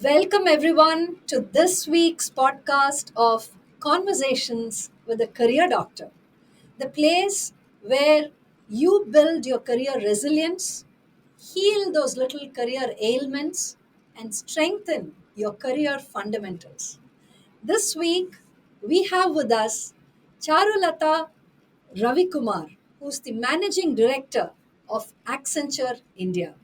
Welcome, everyone, to this week's podcast of Conversations with a Career Doctor, the place where you build your career resilience, heal those little career ailments, and strengthen your career fundamentals. This week, we have with us Charulata Ravi Kumar, who's the managing director of Accenture India.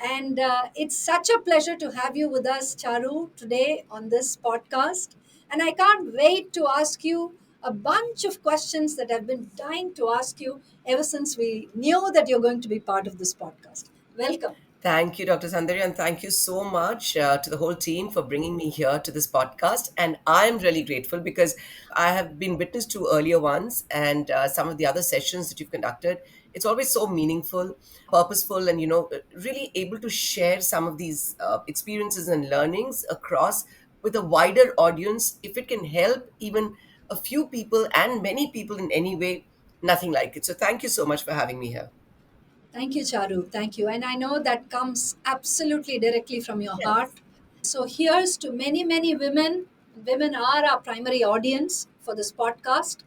And it's such a pleasure to have you with us, Charu, today on this podcast. And I can't wait to ask you a bunch of questions that I've been dying to ask you ever since we knew that you're going to be part of this podcast. Welcome. Thank you, Dr. Sandhya, and thank you so much to the whole team for bringing me here to this podcast. And I'm really grateful because I have been witness to earlier ones and some of the other sessions that you've conducted. It's always so meaningful, purposeful, and really able to share some of these experiences and learnings across with a wider audience. If it can help even a few people and many people in any way, nothing like it. So thank you so much for having me here. Thank you, Charu. Thank you. And I know that comes absolutely directly from your heart. Yes. So here's to many, many women. Women are our primary audience for this podcast.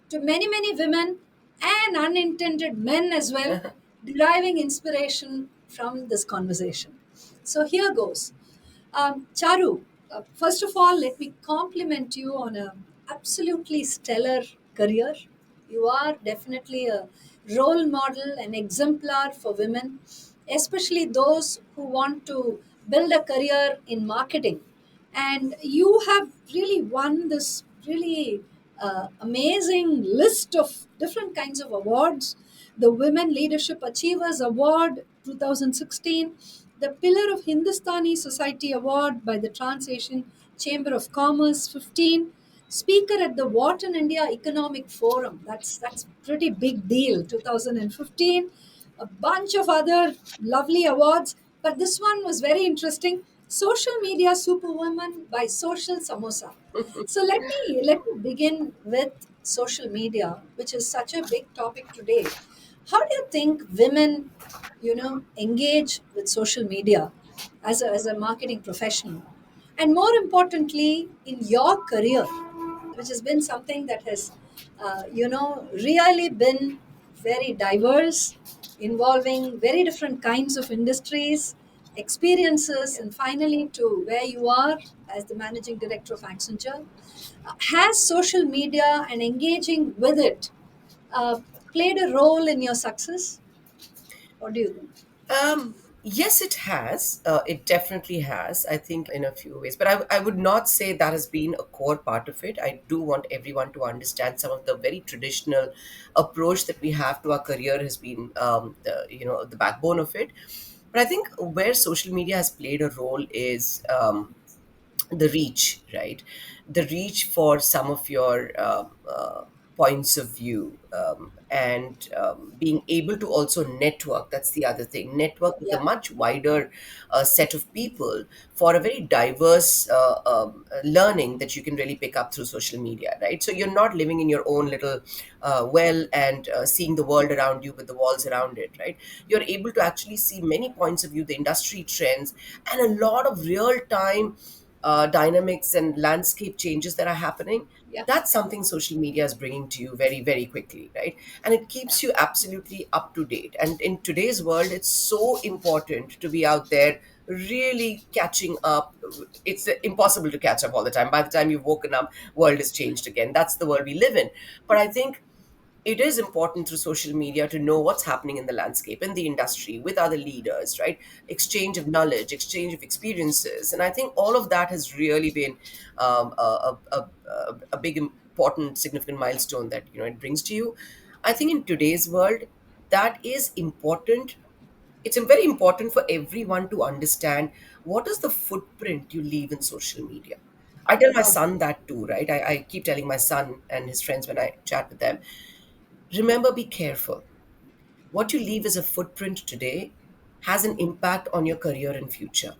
To many, many women and unintended men as well, deriving inspiration from this conversation. So here goes. Charu, first of all, let me compliment you on a absolutely stellar career. You are definitely a role model, an exemplar for women, especially those who want to build a career in marketing. And you have really won this really amazing list of different kinds of awards: the Women Leadership Achievers Award 2016, the Pillar of Hindustani Society Award by the Trans Asian Chamber of Commerce 15, speaker at the Wharton India Economic Forum. That's pretty big deal. 2015, a bunch of other lovely awards, but this one was very interesting. Social Media Superwoman by Social Samosa. So let me begin with social media, which is such a big topic today. How do you think women, engage with social media as a marketing professional? And more importantly, in your career, which has been something that has, really been very diverse, involving very different kinds of industries, experiences, and finally to where you are as the managing director of Accenture. Has social media and engaging with it uh, played a role in your success? What do you think? Yes, it has. It definitely has, I think, in a few ways. But I would not say that has been a core part of it. I do want everyone to understand some of the very traditional approach that we have to our career has been, the backbone of it. But I think where social media has played a role is the reach, right? The reach for some of your points of view, and being able to also network. That's the other thing. Network with a Yeah. much wider set of people for a very diverse learning that you can really pick up through social media, right? So you're not living in your own little well and seeing the world around you with the walls around it, right? You're able to actually see many points of view, the industry trends, and a lot of real time dynamics and landscape changes that are happening. Yeah. That's something social media is bringing to you very, very quickly, right? And it keeps you absolutely up to date. And in today's world, it's so important to be out there really catching up. It's impossible to catch up all the time. By the time you've woken up, world has changed again. That's the world we live in. But I think it is important through social media to know what's happening in the landscape, in the industry, with other leaders, right? Exchange of knowledge, exchange of experiences. And I think all of that has really been a big, important, significant milestone that, it brings to you. I think in today's world, that is important. It's very important for everyone to understand what is the footprint you leave in social media. I tell my Wow. son that too, right? I keep telling my son and his friends when I chat with them, remember, be careful. What you leave as a footprint today has an impact on your career and future.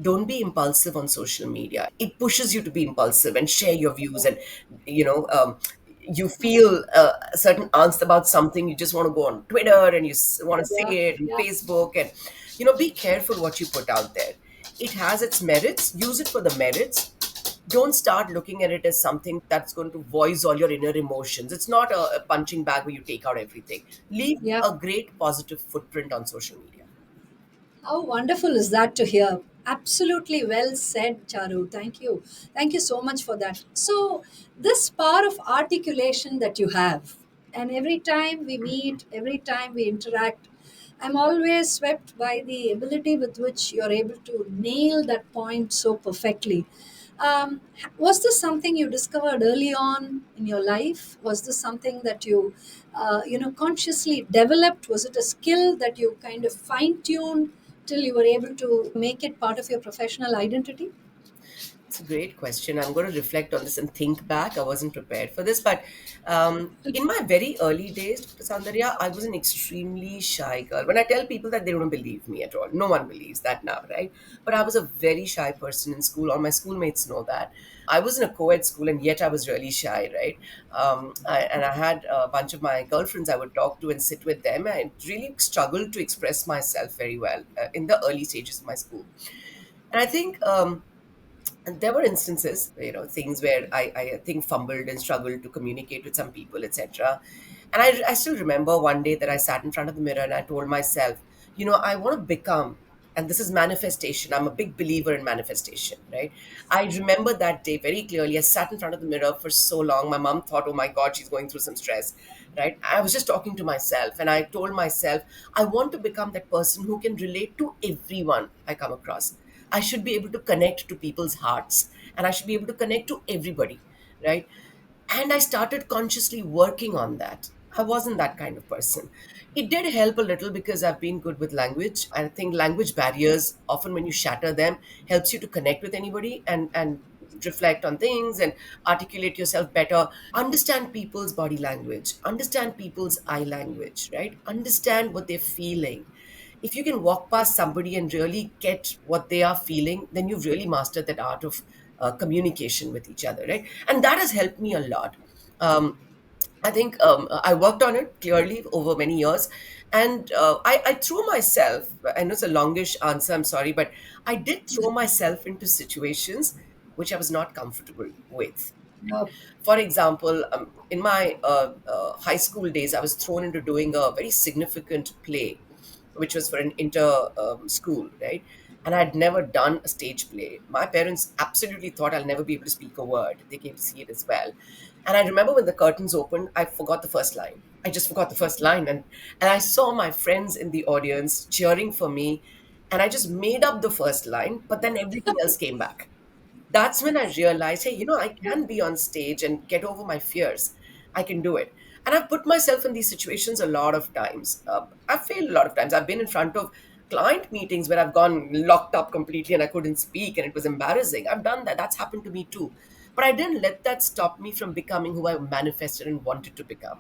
Don't be impulsive on social media. It pushes you to be impulsive and share your views and, you know, um, you feel a certain angst about something, you just want to go on Twitter and you want to say Yeah, it on yeah, Facebook, and be careful what you put out there. It has its merits, use it for the merits. Don't start looking at it as something that's going to voice all your inner emotions. It's not a punching bag where you take out everything. Leave yeah. a great positive footprint on social media. How wonderful is that to hear? Absolutely well said, Charu. Thank you. Thank you so much for that. So, this power of articulation that you have, and every time we meet, every time we interact, I'm always swept by the ability with which you're able to nail that point so perfectly. Was this something you discovered early on in your life? Was this something that you consciously developed? Was it a skill that you kind of fine tuned till you were able to make it part of your professional identity? It's a great question. I'm going to reflect on this and think back. I wasn't prepared for this, but in my very early days, Dr. Soundarya, I was an extremely shy girl. When I tell people that, they don't believe me at all. No one believes that now, right? But I was a very shy person in school. All my schoolmates know that. I was in a co-ed school, and yet I was really shy, right? And I had a bunch of my girlfriends I would talk to and sit with them. I really struggled to express myself very well in the early stages of my school. And I think and there were instances, things where I think fumbled and struggled to communicate with some people, etc. And I still remember one day that I sat in front of the mirror and I told myself, I want to become, and this is manifestation. I'm a big believer in manifestation, right? I remember that day very clearly. I sat in front of the mirror for so long. My mom thought, oh my God, she's going through some stress, right? I was just talking to myself and I told myself, I want to become that person who can relate to everyone I come across. I should be able to connect to people's hearts and I should be able to connect to everybody, right? And I started consciously working on that. I wasn't that kind of person. It did help a little because I've been good with language. I think language barriers, often when you shatter them, helps you to connect with anybody and reflect on things and articulate yourself better. Understand people's body language, understand people's eye language, right? Understand what they're feeling. If you can walk past somebody and really get what they are feeling, then you've really mastered that art of communication with each other, right? And that has helped me a lot. Um, I think I worked on it clearly over many years. And I threw myself, I know it's a longish answer, I'm sorry, but I did throw myself into situations which I was not comfortable with. No. For example, in my high school days, I was thrown into doing a very significant play, which was for an inter school, right? And I'd never done a stage play. My parents absolutely thought I'll never be able to speak a word. They came to see it as well. And I remember when the curtains opened, I forgot the first line. I just forgot the first line. And I saw my friends in the audience cheering for me. And I just made up the first line, but then everything else came back. That's when I realized, hey, I can be on stage and get over my fears. I can do it. And I've put myself in these situations a lot of times. I've failed a lot of times. I've been in front of client meetings where I've gone locked up completely and I couldn't speak and it was embarrassing. I've done that. That's happened to me too. But I didn't let that stop me from becoming who I manifested and wanted to become.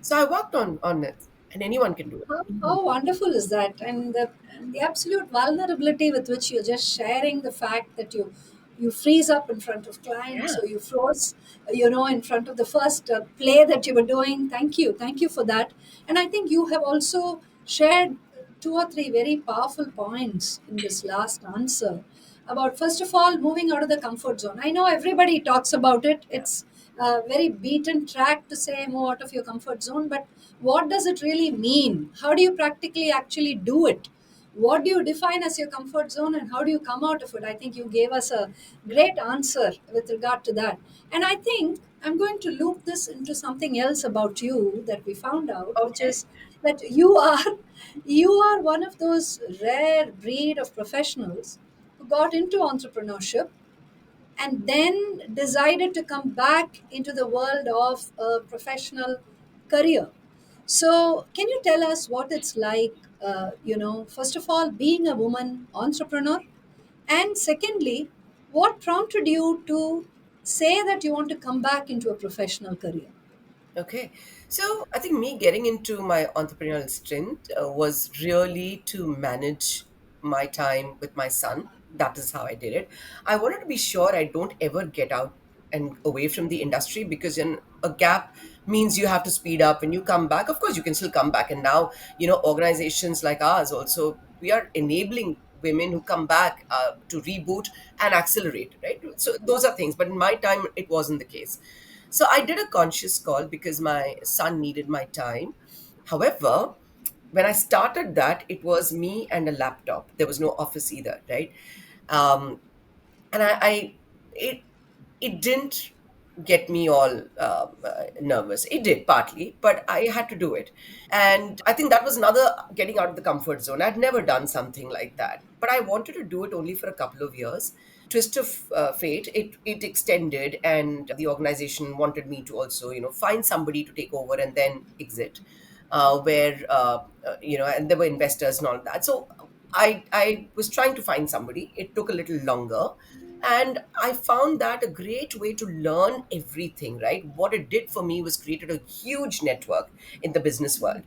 So I worked on it, and anyone can do it. How wonderful is that? And the absolute vulnerability with which you're just sharing the fact that you freeze up in front of clients, Yeah. or you froze, in front of the first play that you were doing. Thank you for that. And I think you have also shared two or three very powerful points in this last answer about, first of all, moving out of the comfort zone. I know everybody talks about it. Yeah. It's a very beaten track to say move out of your comfort zone, but what does it really mean? How do you practically actually do it? What do you define as your comfort zone and how do you come out of it? I think you gave us a great answer with regard to that. And I think I'm going to loop this into something else about you that we found out, which Okay. is that you are one of those rare breed of professionals who got into entrepreneurship and then decided to come back into the world of a professional career. So, can you tell us what it's like, first of all, being a woman entrepreneur? And secondly, what prompted you to say that you want to come back into a professional career? Okay. So I think me getting into my entrepreneurial stint was really to manage my time with my son. That is how I did it. I wanted to be sure I don't ever get out and away from the industry because a gap means you have to speed up. When you come back, of course you can still come back. And now, organizations like ours also, we are enabling women who come back to reboot and accelerate, right? So those are things, but in my time it wasn't the case. So I did a conscious call because my son needed my time. However, when I started that, it was me and a laptop. There was no office either, right? Um, and it it didn't get me all nervous. It did partly, but I had to do it. And I think that was another getting out of the comfort zone. I'd never done something like that, but I wanted to do it only for a couple of years. Twist of fate, it extended, and the organization wanted me to also, find somebody to take over and then exit, where and there were investors and all that. So I was trying to find somebody. It took a little longer, and I found that a great way to learn everything. Right, what it did for me was created a huge network in the business world.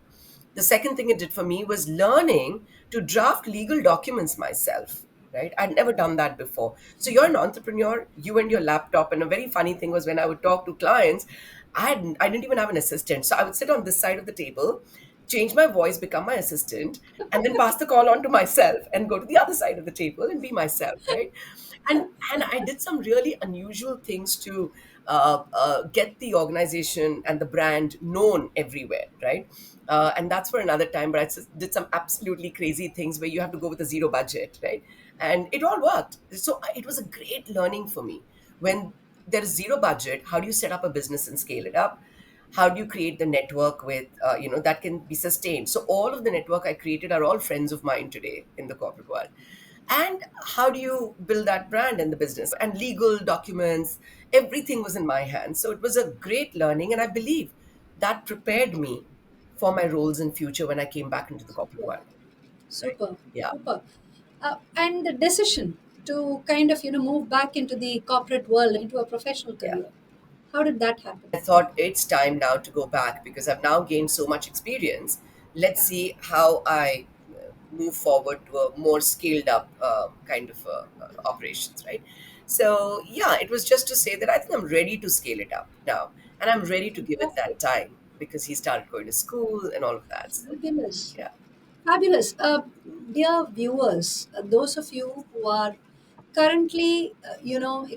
The second thing it did for me was learning to draft legal documents myself. Right, I'd never done that before. So you're an entrepreneur, you and your laptop. And a very funny thing was, when I would talk to clients, I didn't even have an assistant. So I would sit on this side of the table, change my voice, become my assistant, and then pass the call on to myself and go to the other side of the table and be myself, right? And I did some really unusual things to get the organization and the brand known everywhere, right? And that's for another time. But did some absolutely crazy things where you have to go with a zero budget, right? And it all worked. So it was a great learning for me. When there is zero budget, how do you set up a business and scale it up? How do you create the network with that can be sustained? So all of the network I created are all friends of mine today in the corporate world. And how do you build that brand in the business? And legal documents, everything was in my hands. So it was a great learning, and I believe that prepared me for my roles in future when I came back into the corporate Super, world, right? super, Yeah. super. And the decision to kind of move back into the corporate world, into a professional Yeah. career. How did that happen? I thought it's time now to go back because I've now gained so much experience. Let's Yeah, see how I move forward to a more scaled up kind of operations, right? So, yeah, it was just to say that I think I'm ready to scale it up now. And I'm ready to give it fantastic. that time because he started going to school and all of that. So, Fabulous. yeah. Fabulous. Dear viewers, those of you who are currently,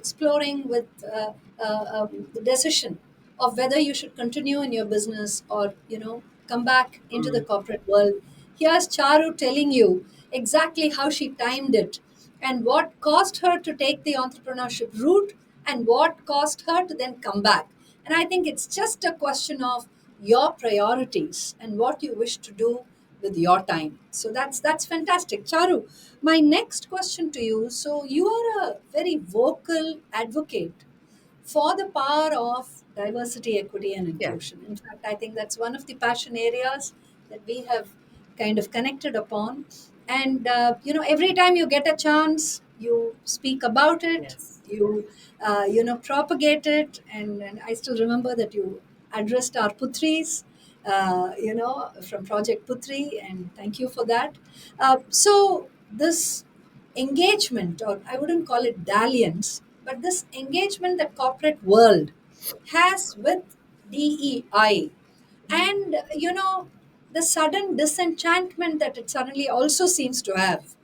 exploring with the decision of whether you should continue in your business or, come back into the Mm, corporate world, here's Charu telling you exactly how she timed it and what caused her to take the entrepreneurship route and what caused her to then come back. And I think it's just a question of your priorities and what you wish to do with your time. So that's fantastic. Charu, my next question to you. So you are a very vocal advocate for the power of diversity, equity, and yeah. inclusion. In fact, I think that's one of the passion areas that we have kind of connected upon. And every time you get a chance, you speak about it, Yes. you propagate it, and I still remember that you addressed our putris. From Project Putri, and thank you for that. So, this engagement, or I wouldn't call it dalliance, but this engagement that corporate world has with DEI, and the sudden disenchantment that it suddenly also seems to have,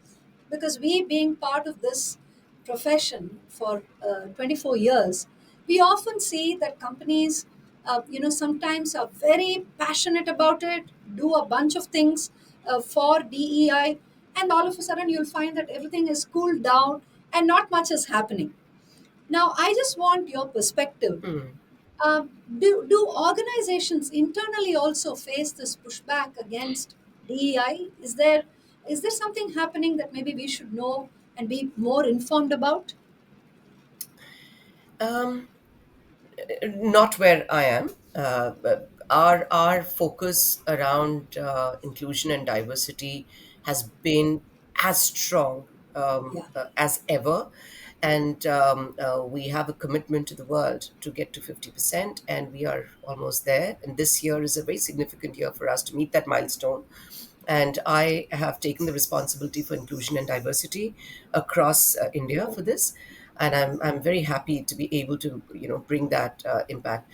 because we being part of this profession for 24 years, we often see that companies sometimes are very passionate about it, do a bunch of things for DEI, and all of a sudden you'll find that everything is cooled down and not much is happening. Now I just want your perspective. Mm. Do organizations internally also face this pushback against DEI? Is there something happening that maybe we should know and be more informed about? Um, Not where I am. But our focus around inclusion and diversity has been as strong Yeah. as ever, and we have a commitment to the world to get to 50%, and we are almost there. And this year is a very significant year for us to meet that milestone. And I have taken the responsibility for inclusion and diversity across India for this, and I'm very happy to be able to bring that impact.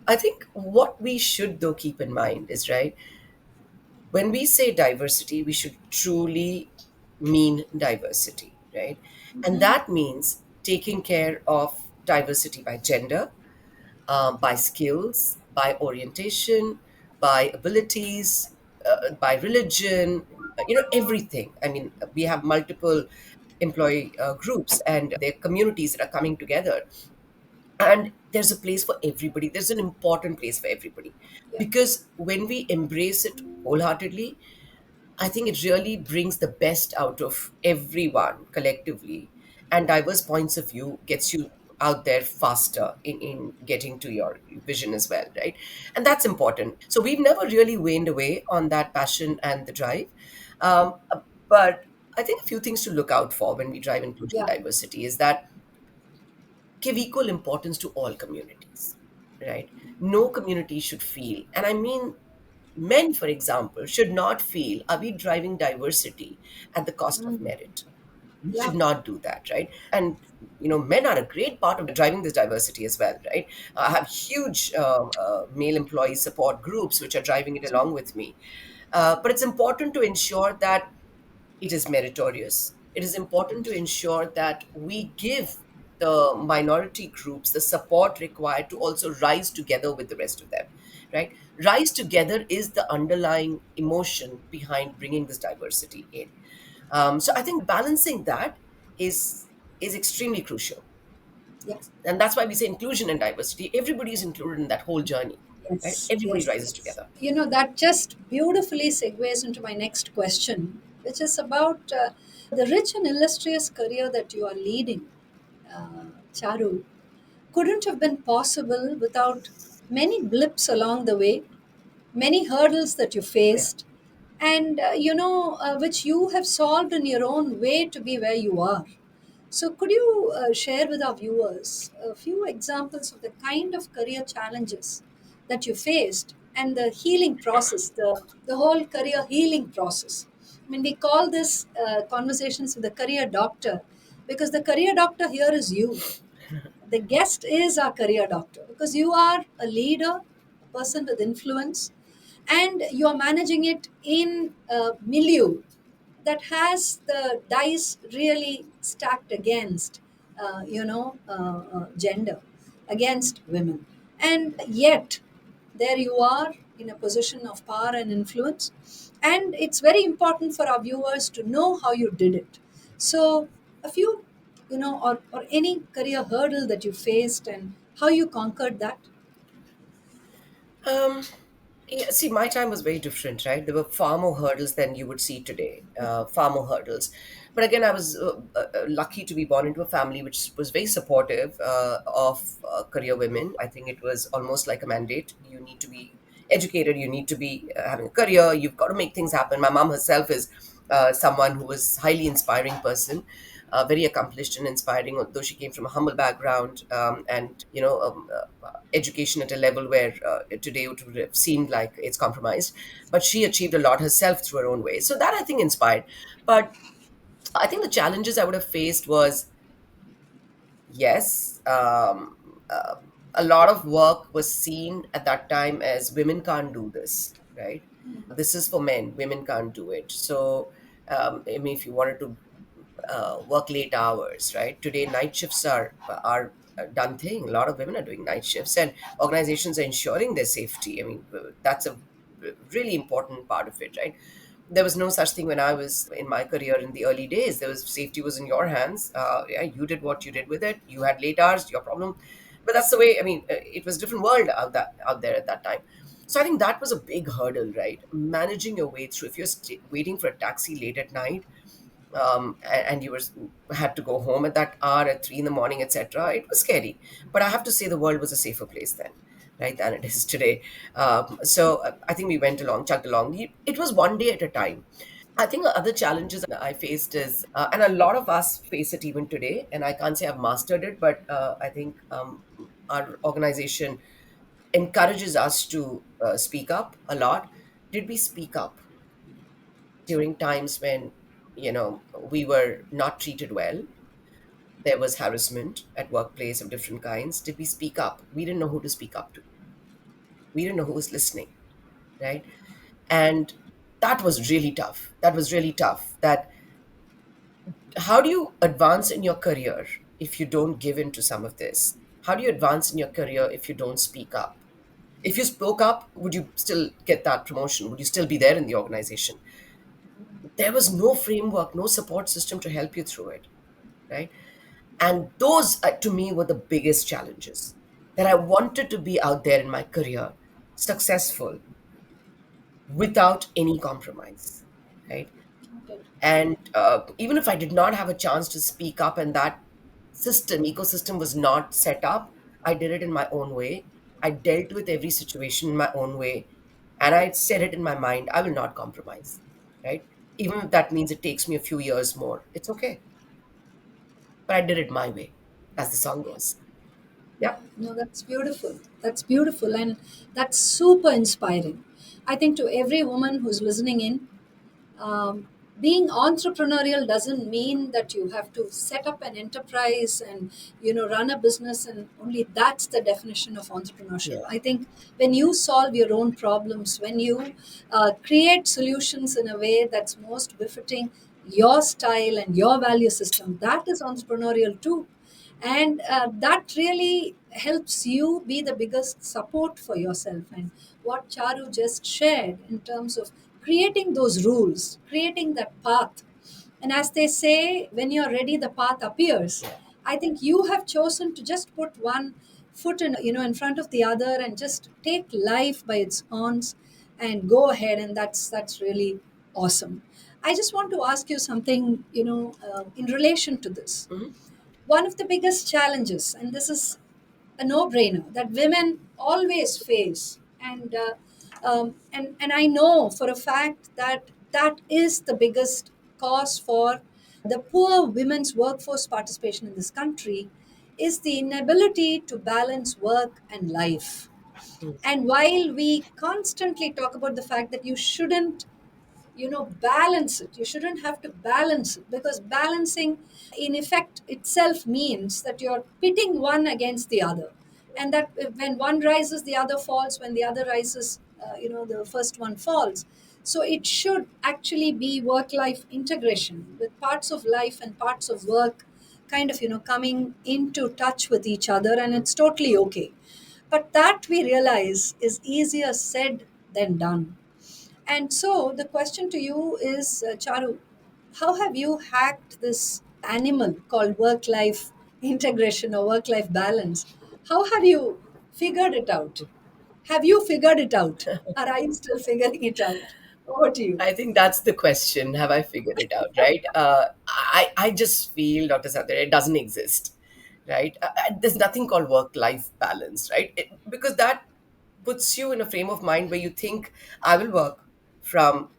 I think what we should though keep in mind is, right, when we say diversity, we should truly mean diversity, right? And that means taking care of diversity by gender, by skills, by orientation, by abilities, by religion, everything. I mean, we have multiple employee groups and their communities that are coming together. And there's a place for everybody. There's an important place for everybody. Yeah. Because when we embrace it wholeheartedly, I think it really brings the best out of everyone collectively, and diverse points of view gets you out there faster in getting to your vision as well, right? And that's important. So we've never really waned away on that passion and the drive. Um, but I think a few things to look out for when we drive inclusion and Yeah. diversity is that give equal importance to all communities, right? No community should feel, and I mean, men, for example, should not feel, are we driving diversity at the cost of merit? We Yeah. should not do that, right? And, men are a great part of driving this diversity as well, right? I have huge male employee support groups which are driving it along with me. But it's important to ensure that it is meritorious. It is important to ensure that we give the minority groups the support required to also rise together with the rest of them, right? Rise together is the underlying emotion behind bringing this diversity in. So I think balancing that is extremely crucial, Yeah. and that's why we say inclusion and diversity. Everybody is included in that whole journey, right? Yes, Everybody yes, rises yes. together. That just beautifully segues into my next question, which is about the rich and illustrious career that you are leading, Charu, couldn't have been possible without many blips along the way, many hurdles that you Yeah. faced, and which you have solved in your own way to be where you are. So, could you share with our viewers a few examples of the kind of career challenges that you faced and the healing process, the whole career healing process? I mean, we call this conversations with the career doctor because the career doctor here is you. The guest is our career doctor because you are a leader, a person with influence, and you are managing it in a milieu that has the dice really stacked against, gender, against women. And yet, there you are in a position of power and influence. And it's very important for our viewers to know how you did it. So, a few, or any career hurdle that you faced and how you conquered that. Um, yeah, see, my time was very different, right? There were far more hurdles than you would see today, far more hurdles. But again, I was lucky to be born into a family which was very supportive of career women. I think it was almost like a mandate. You need to be educated, you need to be having a career, you've got to make things happen. My mom herself is someone who was highly inspiring person, very accomplished and inspiring, although she came from a humble background, and education at a level where today it would have seemed like it's compromised. But she achieved a lot herself through her own way. So that I think inspired. But I think the challenges I would have faced was, yes, a lot of work was seen at that time as women can't do this, right? This is for men, women can't do it. So, I mean, if you wanted to work late hours, right? Today, night shifts are a done thing. A lot of women are doing night shifts, and organizations are ensuring their safety. I mean, that's a really important part of it, right? There was no such thing when I was in my career in the early days. There was safety was in your hands. Yeah, you did what you did with it. You had late hours, your problem. But that's the way. I mean, it was a different world out there at that time. So I think that was a big hurdle, right? Managing your way through. If you're waiting for a taxi late at night, and you had to go home at that hour at 3 in the morning, etc. It was scary, but I have to say the world was a safer place then, right, than it is today. So I think we went along, chugged along. It was one day at a time. I think other challenges I faced is, and a lot of us face it even today, and I can't say I've mastered it, but I think our organization encourages us to speak up a lot. Did we speak up during times when we were not treated well? There was harassment at workplace of different kinds. Did we speak up? We didn't know who to speak up to. We didn't know who was listening, right? And that was really tough. That was really tough. That how do you advance in your career if you don't give in to some of this? How do you advance in your career if you don't speak up? If you spoke up, would you still get that promotion? Would you still be there in the organization? There was no framework, no support system to help you through it, right? And those, to me, were the biggest challenges, that I wanted to be out there in my career, successful, without any compromise, right? And even if I did not have a chance to speak up and that ecosystem was not set up, I did it in my own way. I dealt with every situation in my own way. And I said it in my mind, I will not compromise, right? Even if that means it takes me a few years more, it's okay. But I did it my way, as the song goes. Yeah. No, that's beautiful. That's beautiful. And that's super inspiring. I think to every woman who's listening in, um, being entrepreneurial doesn't mean that you have to set up an enterprise and run a business, and only that's the definition of entrepreneurship. Yeah. I think when you solve your own problems, when you create solutions in a way that's most befitting your style and your value system, that is entrepreneurial too. And that really helps you be the biggest support for yourself. And what Charu just shared in terms of creating those rules, creating that path, and as they say, when you're ready the path appears. Yeah. I think you have chosen to just put one foot in front of the other and just take life by its horns and go ahead, and that's really awesome. I just want to ask you something, in relation to this. Mhm. One of the biggest challenges, and this is a no-brainer, that women always face, and I know for a fact that that is the biggest cause for the poor women's workforce participation in this country, is the inability to balance work and life. And while we constantly talk about the fact that you shouldn't balance it, you shouldn't have to balance it, because balancing in effect itself means that you're pitting one against the other, and that when one rises the other falls, when the other rises the first one falls. So it should actually be work life integration, with parts of life and parts of work kind of coming into touch with each other, and it's totally okay. But that, we realize, is easier said than done. And so the question to you is, Charu, how have you hacked this animal called work life integration or work life balance? How have you figured it out? Have you figured it out? Or are you still figuring it out? Over to you. I think that's the question. Have I figured it out, right? I just feel, Dr. Satya, it doesn't exist, right? There's nothing called work-life balance, right? Because that puts you in a frame of mind where you think, I will work from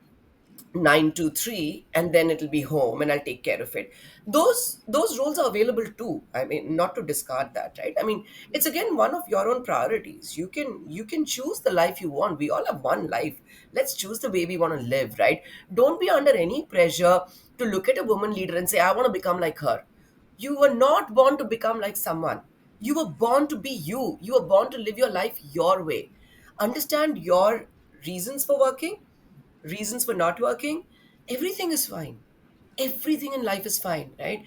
9 to 3 and then it'll be home and I'll take care of it. Those roles are available too. I mean, not to discard that, right? I mean, it's again one of your own priorities. You can choose the life you want. We all have one life. Let's choose the way we want to live, right? Don't be under any pressure to look at a woman leader and say, I want to become like her. You were not born to become like someone. You were born to be you. You were born to live your life your way. Understand your reasons for working, reasons for not working. Everything is fine. Everything in life is fine, right?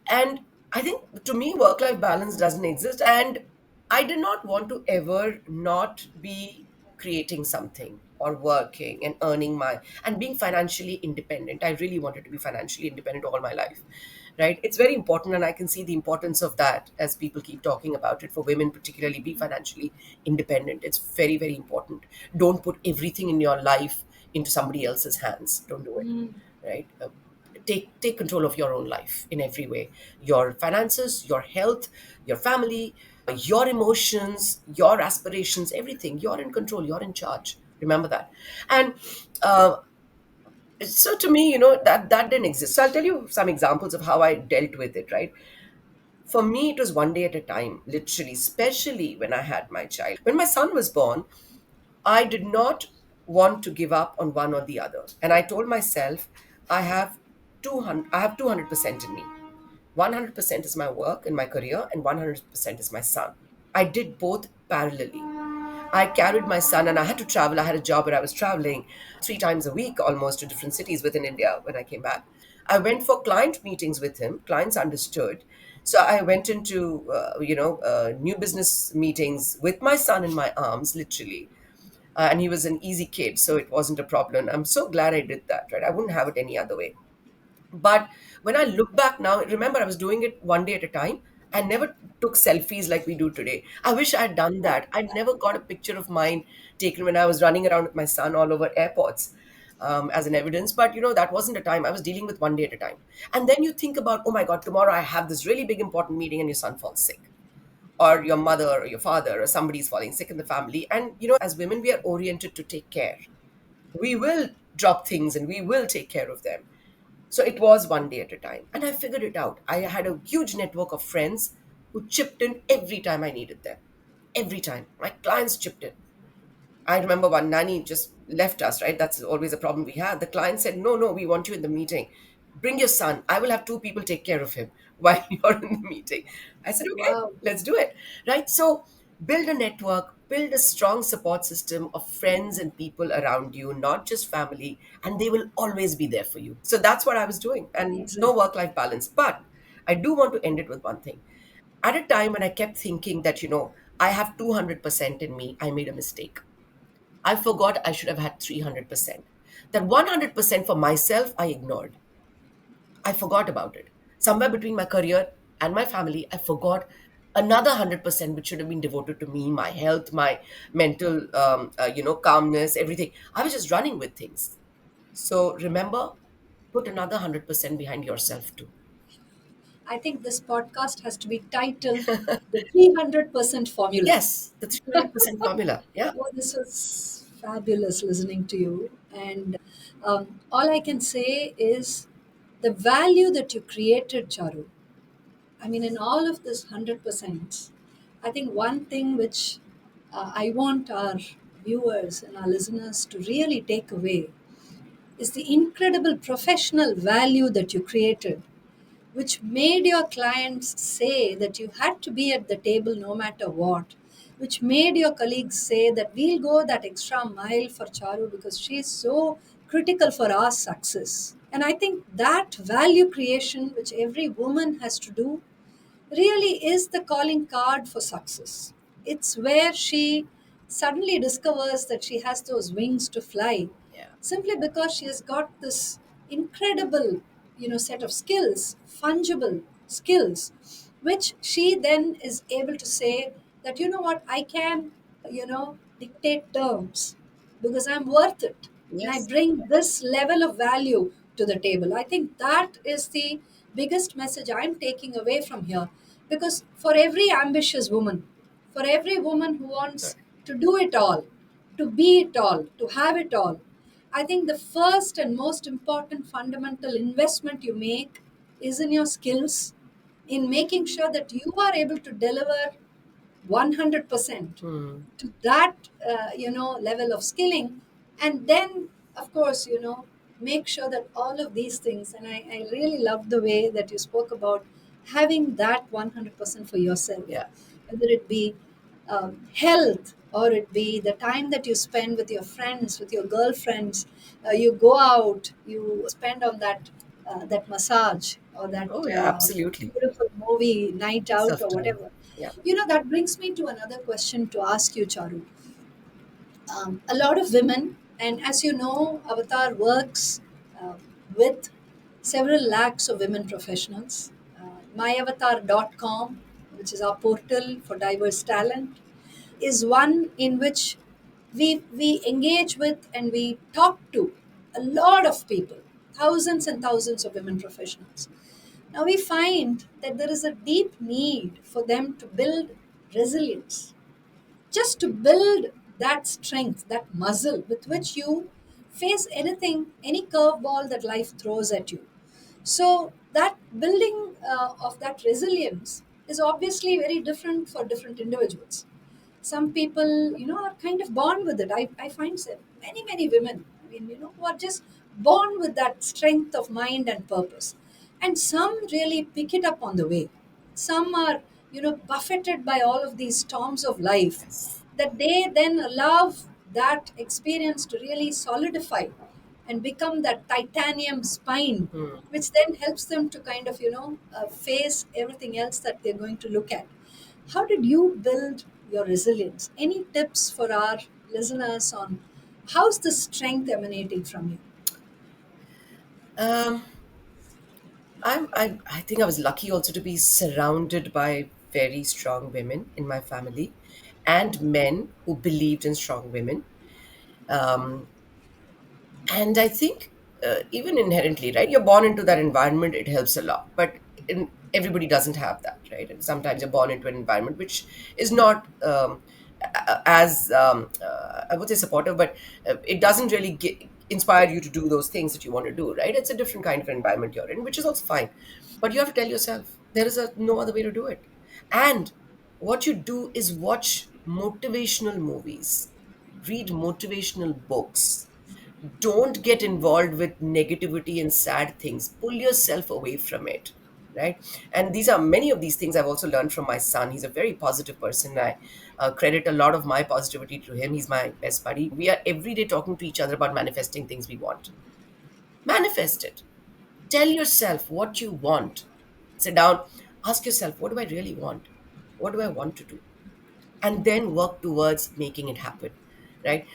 And I think, to me, work life balance doesn't exist. And I did not want to ever not be creating something or working and earning my and being financially independent. I really wanted to be financially independent all my life, right? It's very important, and I can see the importance of that as people keep talking about it. For women particularly, be financially independent. It's very, very important. Don't put everything in your life into somebody else's hands. Don't do it, right? Take control of your own life in every way. Your finances, your health, your family, your emotions, your aspirations, everything. You're in control, you're in charge. Remember that. And uh, so, to me, that didn't exist. So I'll tell you some examples of how I dealt with it, right? For me, it was one day at a time, literally, especially when I had my child. When my son was born, I did not want to give up on one or the other. And I told myself, I have 200% in me. 100% is my work and my career, and 100% is my son. I did both parallelly. I carried my son and I had to travel. I had a job where I was traveling 3 times a week almost to different cities within India when I came back. I went for client meetings with him. Clients understood. So I went into, new business meetings with my son in my arms, literally. And he was an easy kid, so it wasn't a problem. I'm so glad I did that, right? I wouldn't have it any other way. But when I look back now, remember I was doing it one day at a time. I never took selfies like we do today. I wish I had done that. I never got a picture of mine taken when I was running around with my son all over airports as an evidence. But that wasn't a time. I was dealing with one day at a time. And then you think about, oh my God, tomorrow I have this really big important meeting and your son falls sick. Or your mother or your father or somebody's falling sick in the family. And as women, we are oriented to take care. We will drop things and we will take care of them. So it was one day at a time. And I figured it out. I had a huge network of friends who chipped in every time I needed them. Every time. My clients chipped in. I remember one nanny just left us, right? That's always a problem we had. The client said, no, no, we want you in the meeting. Bring your son. I will have two people take care of him while you're in the meeting. I said, okay, Wow. let's do it. Right? So build a network, build a strong support system of friends and people around you, not just family, and they will always be there for you. So that's what I was doing, and Amazing. no work life balance. But I do want to end it with one thing. At a time when I kept thinking that, I have 200% in me, I made a mistake. I forgot I should have had 300%. That 100% for myself, I ignored. I forgot about it. Somewhere between my career and my family, I forgot another 100% which should have been devoted to me, my health, my mental, calmness, everything. I was just running with things. So remember, put another 100% behind yourself too. I think this podcast has to be titled The 300% Formula. Yes, the 300% formula. Yeah. Oh, this was fabulous listening to you. And all I can say is the value that you created, Charu. I mean, in all of this 100%, I think one thing which I want our viewers and our listeners to really take away is the incredible professional value that you created, which made your clients say that you had to be at the table no matter what, which made your colleagues say that we'll go that extra mile for Charu because she's so critical for our success. And I think that value creation, which every woman has to do, really is the calling card for success. It's where she suddenly discovers that she has those wings to fly Yeah. simply because she has got this incredible, set of skills, fungible skills, which she then is able to say that, you know what, I can, dictate terms because I'm worth it. And I Yes. bring this level of value to the table. I think that is the biggest message I'm taking away from here. Because for every ambitious woman, for every woman who wants Correct. to do it all, to be it all, to have it all, I think the first and most important fundamental investment you make is in your skills, in making sure that you are able to deliver 100% Hmm. to that level of skilling, and then of course make sure that all of these things, and I really love the way that you spoke about having that 100% for yourself, Yeah. whether it be health or it be the time that you spend with your friends, with your girlfriends, you go out, you spend on that massage or that Oh, yeah, absolutely. beautiful movie night out Self or time. whatever. Yeah. That brings me to another question to ask you, Charu. A lot of women, and as you know, Avatar works with several lakhs of women professionals. MyAvatar.com, which is our portal for diverse talent, is one in which we engage with and we talk to a lot of people, thousands and thousands of women professionals. Now we find that there is a deep need for them to build resilience, just to build that strength, that muscle with which you face anything, any curveball that life throws at you. So, that building of that resilience is obviously very different for different individuals. Some people, are kind of born with it. I find many, many women, I mean, who are just born with that strength of mind and purpose. And some really pick it up on the way. Some are, buffeted by all of these storms of life. Yes. that they then allow that experience to really solidify and become that titanium spine, which then helps them to kind of, face everything else that they're going to look at. How did you build your resilience? Any tips for our listeners on how's the strength emanating from you? Um, I think I was lucky also to be surrounded by very strong women in my family and men who believed in strong women. Um, and I think even inherently, right, you're born into that environment, it helps a lot. But everybody doesn't have that, right? And sometimes you're born into an environment which is not as I would say supportive, but it doesn't really inspire you to do those things that you want to do, right? It's a different kind of environment you're in, which is also fine. But you have to tell yourself there is no other way to do it. And what you do is watch motivational movies, read motivational books, don't get involved with negativity and sad things. Pull yourself away from it, right? And these are many of these things I've also learned from my son. He's a very positive person. I credit a lot of my positivity to him. He's my best buddy. We are every day talking to each other about manifesting things we want. Manifest it. Tell yourself what you want. Sit down, ask yourself, what do I really want? What do I want to do? And then work towards making it happen, right?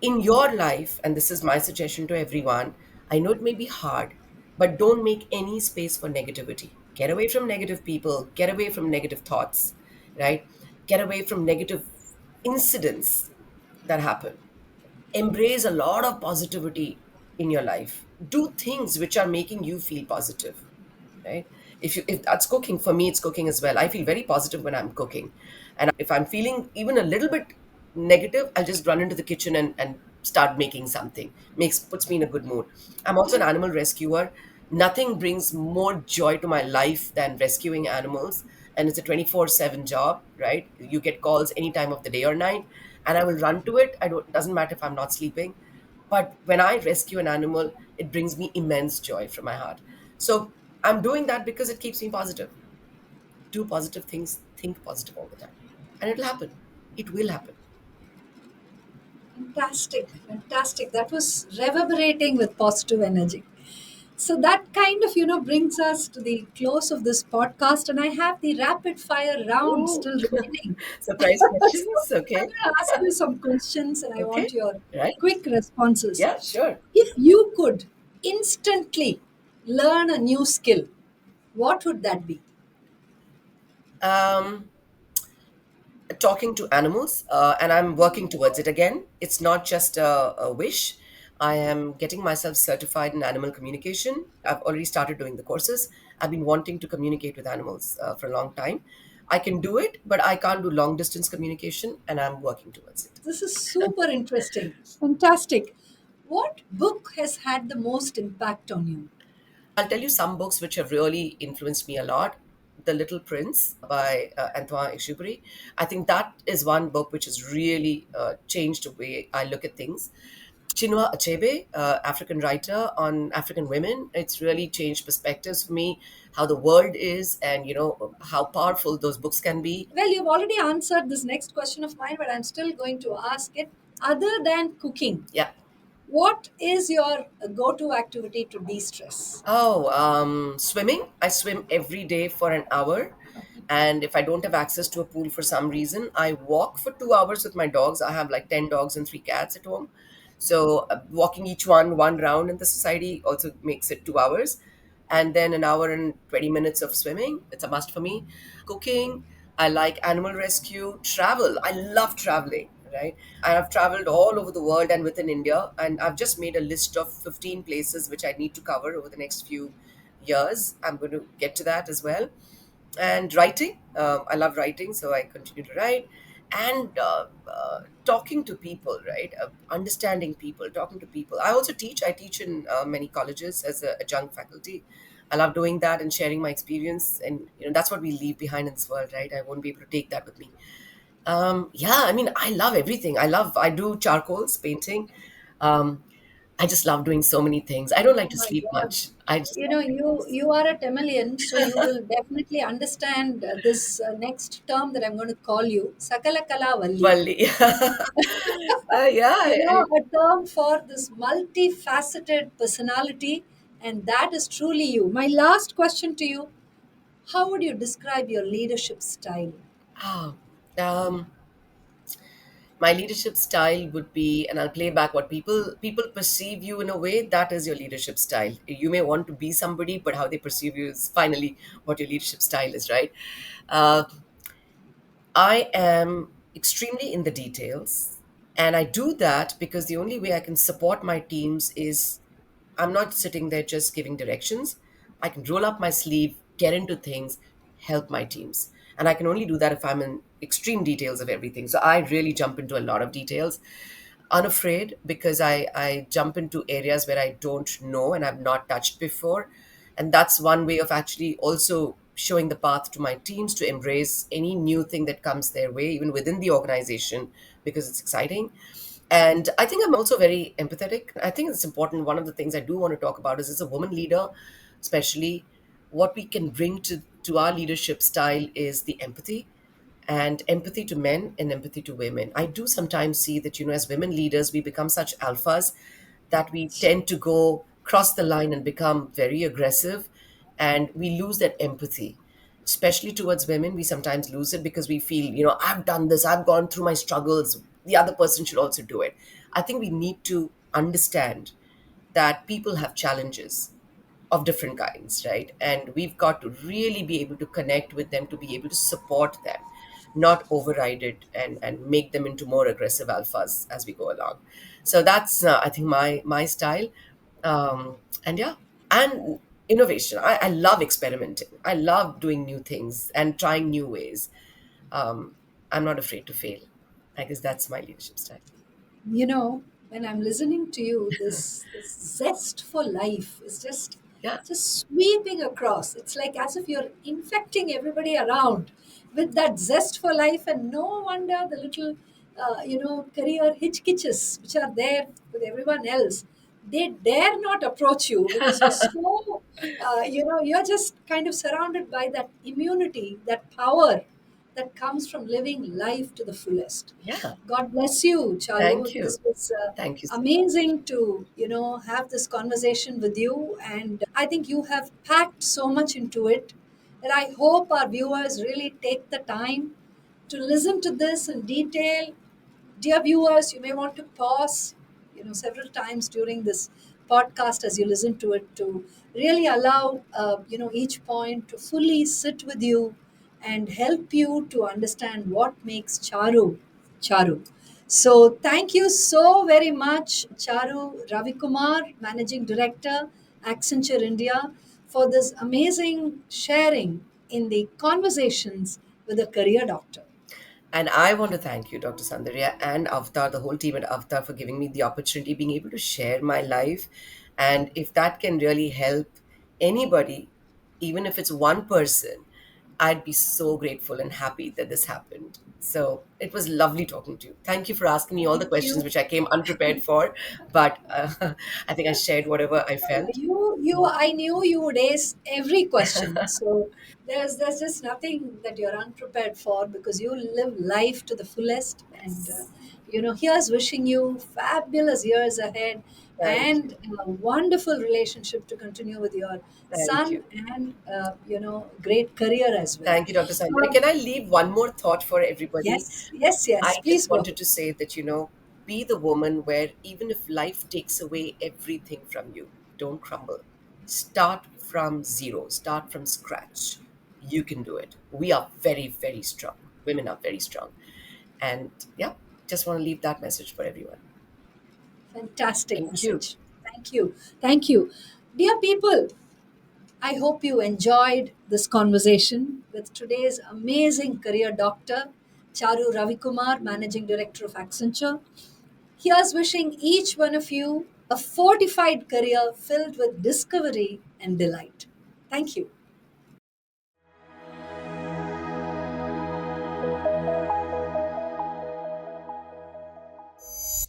In your life, and this is my suggestion to everyone, I know it may be hard, but don't make any space for negativity. Get away from negative people, get away from negative thoughts, right? Get away from negative incidents that happen. Embrace a lot of positivity in your life. Do things which are making you feel positive, right? If that's cooking, for me it's cooking as well. I feel very positive when I'm cooking. And if I'm feeling even a little bit negative, I'll just run into the kitchen and start making something. Makes Puts me in a good mood. I'm also an animal rescuer. Nothing brings more joy to my life than rescuing animals. And it's a 24/7 job, right? You get calls any time of the day or night, and I will run to it. I don't Doesn't matter if I'm not sleeping. But when I rescue an animal, it brings me immense joy from my heart. So I'm doing that because it keeps me positive. Do positive things, think positive all the time. And it'll happen. It will happen. Fantastic, fantastic. That was reverberating with positive energy. So that kind of, brings us to the close of this podcast, and I have the rapid fire round Ooh, still remaining. surprise So questions. I'm Okay. going to ask you some questions, and I Okay. want your Right. quick responses. Yeah, sure. If you could instantly learn a new skill, what would that be? Um, Talking to animals, and I'm working towards it again. It's not just a wish. I am getting myself certified in animal communication. I've already started doing the courses. I've been wanting to communicate with animals for a long time. I can do it, but I can't do long distance communication, and I'm working towards it. This is super interesting. Fantastic. What book has had the most impact on you? I'll tell you some books which have really influenced me a lot. The Little Prince by Antoine Exupery. I think that is one book which has really changed the way I look at things. Chinua Achebe, African writer on African women. It's really changed perspectives for me, how the world is, and how powerful those books can be. Well, you've already answered this next question of mine, but I'm still going to ask it. Other than cooking, Yeah. what is your go to activity to de stress? Oh, swimming. I swim every day for an hour. And if I don't have access to a pool for some reason, I walk for 2 hours with my dogs. I have like 10 dogs and three cats at home. So walking each one round in the society also makes it 2 hours. And then an hour and 20 minutes of swimming. It's a must for me. Cooking. I like animal rescue. Travel. I love traveling, right? I have traveled all over the world and within India. And I've just made a list of 15 places which I need to cover over the next few years. I'm going to get to that as well. And writing. I love writing, so I continue to write. And talking to people, right? Understanding people, talking to people. I also teach. I teach in many colleges as a adjunct faculty. I love doing that and sharing my experience, and that's what we leave behind in this world, right? I won't be able to take that with me. Yeah, I mean, I love everything. I do charcoals, painting. Um, I just love doing so many things. I don't like Oh to my sleep God. much. I just You love know, doing things. you are a Tamilian, so you will definitely understand this next term that I'm going to call you, Sakala Kala Valli. Valli. Yeah, You know, a term for this multifaceted personality, and that is truly you. My last question to you: how would you describe your leadership style? oh, um, my leadership style would be, and I'll play back what people perceive you in a way. That is your leadership style. You may want to be somebody, but how they perceive you is finally what your leadership style is, right? Uh, I am extremely in the details, and I do that because the only way I can support my teams is I'm not sitting there just giving directions. I can roll up my sleeve, get into things, help my teams. And I can only do that if I'm in extreme details of everything. So I really jump into a lot of details, unafraid, because I jump into areas where I don't know and I've not touched before. And that's one way of actually also showing the path to my teams to embrace any new thing that comes their way, even within the organization, because it's exciting. And I think I'm also very empathetic. I think it's important. One of the things I do want to talk about is as a woman leader, especially, what we can bring to our leadership style is the empathy, and empathy to men and empathy to women. I do sometimes see that, as women leaders, we become such alphas that we tend to go cross the line and become very aggressive, and we lose that empathy. Especially towards women, we sometimes lose it because we feel, I've done this, I've gone through my struggles, the other person should also do it. I think we need to understand that people have challenges of different kinds, right? And we've got to really be able to connect with them, to be able to support them, not override it and make them into more aggressive alphas as we go along. So that's, I think, my style. And yeah, and innovation. I love experimenting. I love doing new things and trying new ways. I'm not afraid to fail. I guess that's my leadership style. You know, when I'm listening to you, this zest for life is Yeah, just sweeping across. It's like as if you're infecting everybody around with that zest for life, and no wonder the little career hitchkitches which are there with everyone else, they dare not approach you because you're so you're just kind of surrounded by that immunity, that power that comes from living life to the fullest. yeah. God bless you, Thank Charu. you. This was Thank you so much. amazing to have this conversation with you, and I think you have packed so much into it that I hope our viewers really take the time to listen to this in detail. Dear viewers, you may want to pause, several times during this podcast as you listen to it, to really allow, each point to fully sit with you and help you to understand what makes Charu Charu. So thank you so very much, Charu Ravi Kumar, Managing Director, Accenture India, for this amazing sharing in the conversations with a career doctor. And I want to thank you, Dr. Sandarya, and Avtar, the whole team at Avtar, for giving me the opportunity, being able to share my life. And if that can really help anybody, even if it's one person, I'd be so grateful and happy that this happened. So it was lovely talking to you. Thank you for asking me all the Thank questions you. which I came unprepared for, but I think I shared whatever I felt. I knew you would ace every question. So there's just nothing that you're unprepared for because you live life to the fullest. And Yes. here's wishing you fabulous years ahead Thank you. and a wonderful relationship to continue with your Thank you. son and great career as well. Thank you, Dr. Sanjay. Um, Can I leave one more thought for everybody? yes, yes, yes. I Please just go wanted ahead. to say that, be the woman where even if life takes away everything from you, don't crumble. Start from zero, start from scratch. You can do it. We are very, very strong. Women are very strong. And yeah, just want to leave that message for everyone. Fantastic Thank you. message. Thank you. Thank you. Dear people, I hope you enjoyed this conversation with today's amazing career doctor, Charu Ravikumar, Managing Director of Accenture. Here's wishing each one of you a fortified career filled with discovery and delight. Thank you.